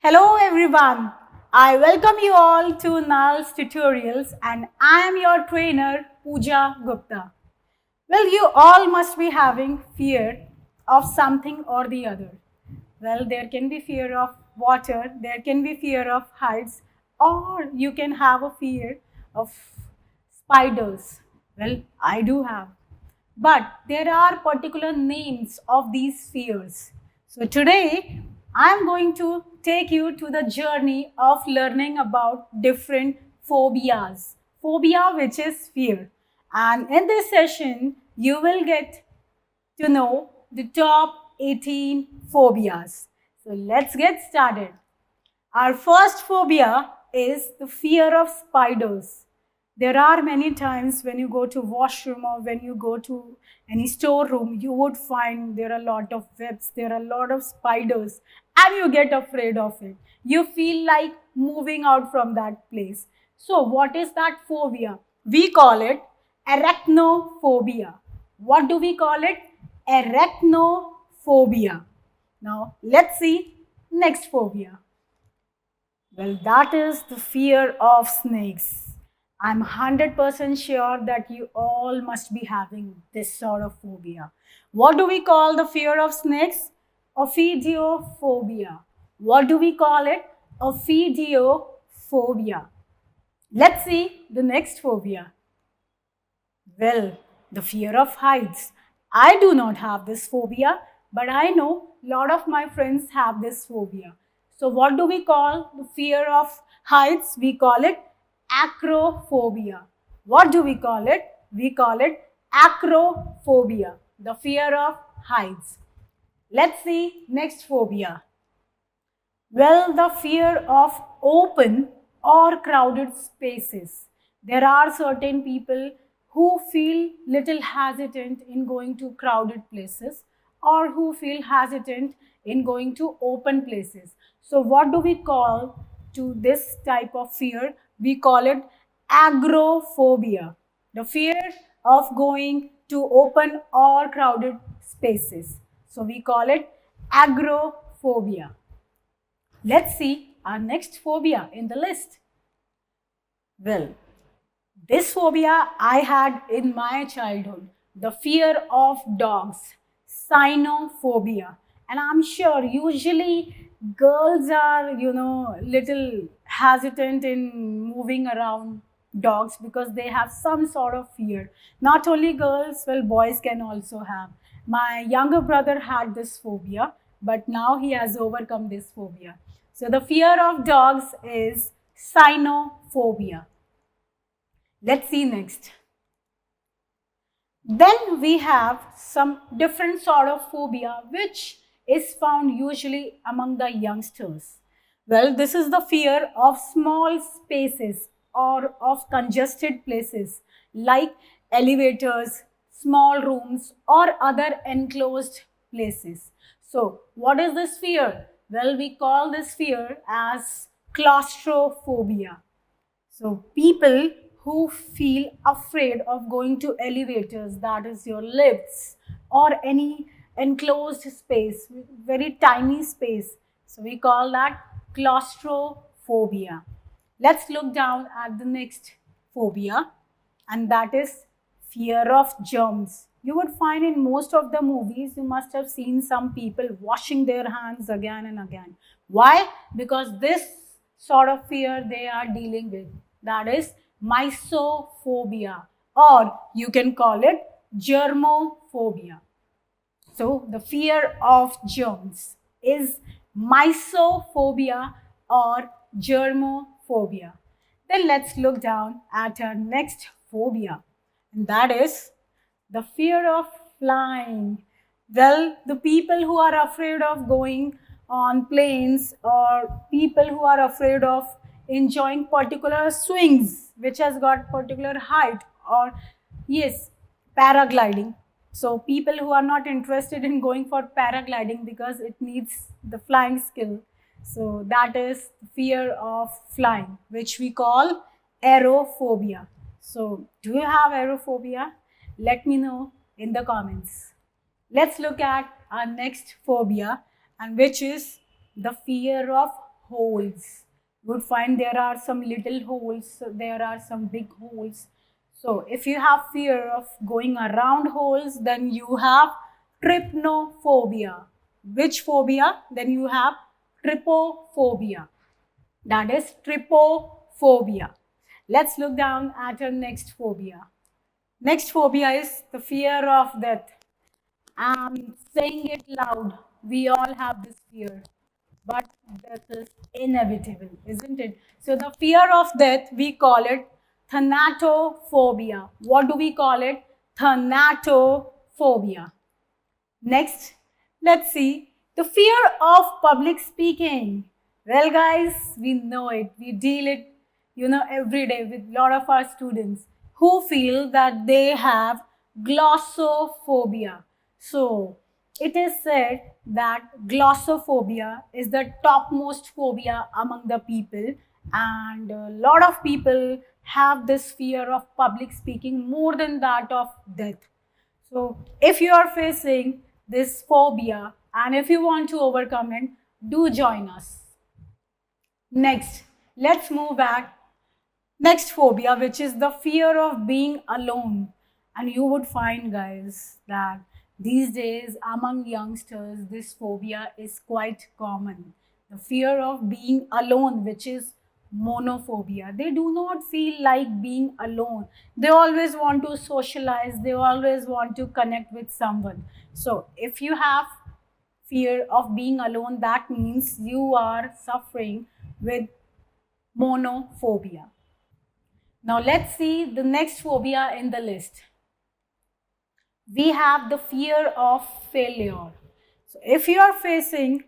Hello everyone. I welcome you all to Nal's Tutorials and I am your trainer Pooja Gupta. Well, you all must be having fear of something or the other. Well, there can be fear of water, there can be fear of heights, or you can have a fear of spiders. Well, I do have. But there are particular names of these fears. So today I am going to take you to the journey of learning about different phobias. Phobia, which is fear. And in this session, you will get to know the top 18 phobias. So let's get started. Our first phobia is the fear of spiders. There are many times when you go to washroom or when you go to any storeroom, you would find there are a lot of webs, there are a lot of spiders, and you get afraid of it. You feel like moving out from that place. So what is that phobia? We call it arachnophobia. What do we call it? Arachnophobia. Now let's see next phobia. Well, that is the fear of snakes. I'm 100% sure that you all must be having this sort of phobia. What do we call the fear of snakes? Ophidiophobia. What do we call it? Ophidiophobia. Let's see the next phobia. Well, the fear of heights. I do not have this phobia, but I know a lot of my friends have this phobia. So what do we call the fear of heights? We call it acrophobia. What do we call it? We call it acrophobia, the fear of heights. Let's see next phobia. Well, the fear of open or crowded spaces. There are certain people who feel little hesitant in going to crowded places or who feel hesitant in going to open places. So what do we call to this type of fear? We call it agoraphobia, the fear of going to open or crowded spaces. So we call it agoraphobia. Let's see our next phobia in the list. Well, this phobia I had in my childhood, the fear of dogs, cynophobia. And I'm sure usually girls are, little hesitant in moving around dogs because they have some sort of fear. Not only girls, well, boys can also have. My younger brother had this phobia, but now he has overcome this phobia. So the fear of dogs is cynophobia. Let's see next. Then we have some different sort of phobia which is found usually among the youngsters. Well, this is the fear of small spaces or of congested places like elevators, small rooms or other enclosed places. So, what is this fear? Well, we call this fear as claustrophobia. So people who feel afraid of going to elevators, that is your lifts, or any enclosed space, very tiny space. So we call that claustrophobia. Let's look down at the next phobia, and that is fear of germs. You would find in most of the movies, you must have seen some people washing their hands again and again. Why? Because this sort of fear they are dealing with, that is mysophobia, or you can call it germophobia. So the fear of germs is mysophobia or germophobia. Then let's look down at our next phobia, and that is the fear of flying. Well, the people who are afraid of going on planes or people who are afraid of enjoying particular swings which has got particular height, or yes, paragliding. So people who are not interested in going for paragliding because it needs the flying skill. So that is fear of flying, which we call aerophobia. So do you have aerophobia? Let me know in the comments. Let's look at our next phobia, and which is the fear of holes. You would find there are some little holes, there are some big holes. So if you have fear of going around holes, then you have trypnophobia. Which phobia? Then you have trypophobia. That is trypophobia. Let's look down at our next phobia. Next phobia is the fear of death. I'm saying it loud. We all have this fear, but death is inevitable, isn't it? So the fear of death, we call it thanatophobia. What do we call it? Thanatophobia. Next, let's see the fear of public speaking. Well, guys, we know it. We deal it, every day with a lot of our students who feel that they have glossophobia. So, it is said that glossophobia is the topmost phobia among the people, and a lot of people have this fear of public speaking more than that of death. So, if you are facing this phobia and if you want to overcome it, do join us. Next, let's move back. Next phobia, which is the fear of being alone. And you would find, guys, that these days among youngsters, this phobia is quite common. The fear of being alone, which is monophobia. They do not feel like being alone. They always want to socialize. They always want to connect with someone. So if you have fear of being alone, that means you are suffering with monophobia. Now let's see the next phobia in the list. We have the fear of failure. So if you are facing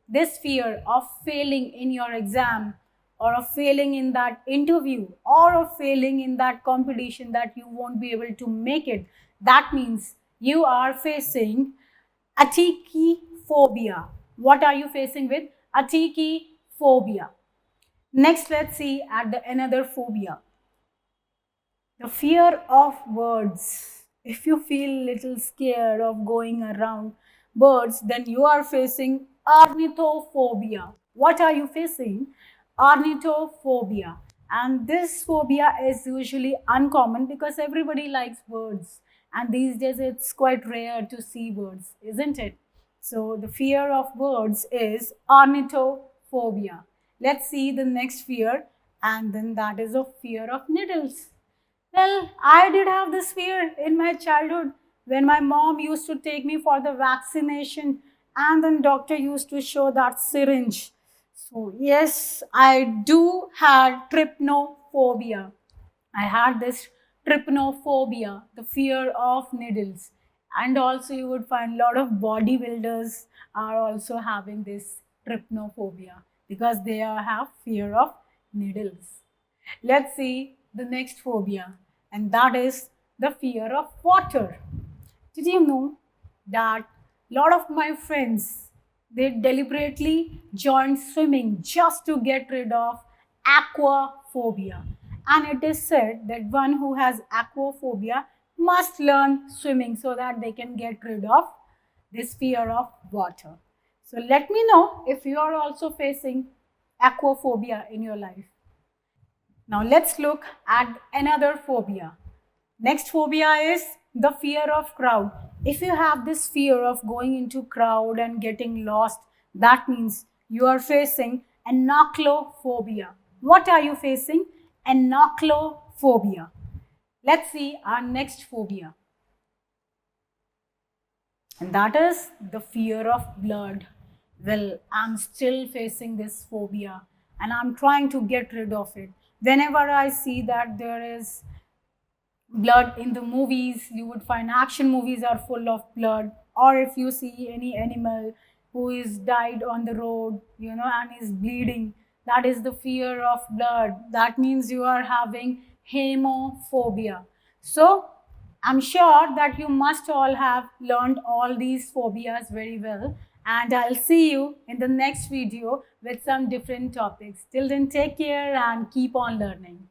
this fear of failing in your exam, or of failing in that interview, or of failing in that competition, that you won't be able to make it, that means you are facing atychiphobia. What are you facing with? Atychiphobia. Next, let's see at another phobia. The fear of birds. If you feel little scared of going around birds, then you are facing ornithophobia. What are you facing? Ornithophobia. And this phobia is usually uncommon because everybody likes birds. And these days it's quite rare to see birds, isn't it? So the fear of birds is ornithophobia. Let's see the next fear, and then that is a fear of needles. Well, I did have this fear in my childhood when my mom used to take me for the vaccination and then doctor used to show that syringe. So yes, I do had trypnophobia. I had this trypnophobia, the fear of needles. And also you would find a lot of bodybuilders are also having this trypnophobia because they have fear of needles. Let's see the next phobia, and that is the fear of water. Did you know that a lot of my friends, they deliberately joined swimming just to get rid of aquaphobia? And it is said that one who has aquaphobia must learn swimming so that they can get rid of this fear of water. So let me know if you are also facing aquaphobia in your life. Now let's look at another phobia. Next phobia is the fear of crowd. If you have this fear of going into crowd and getting lost, that means you are facing ankylophobia. What are you facing? Ankylophobia. Let's see our next phobia. And that is the fear of blood. Well, I'm still facing this phobia and I'm trying to get rid of it. Whenever I see that there is blood in the movies, you would find action movies are full of blood, or if you see any animal who is died on the road, and is bleeding, that is the fear of blood. That means you are having hemophobia. So I'm sure that you must all have learned all these phobias very well, and I'll see you in the next video with some different topics. Till then, take care and keep on learning.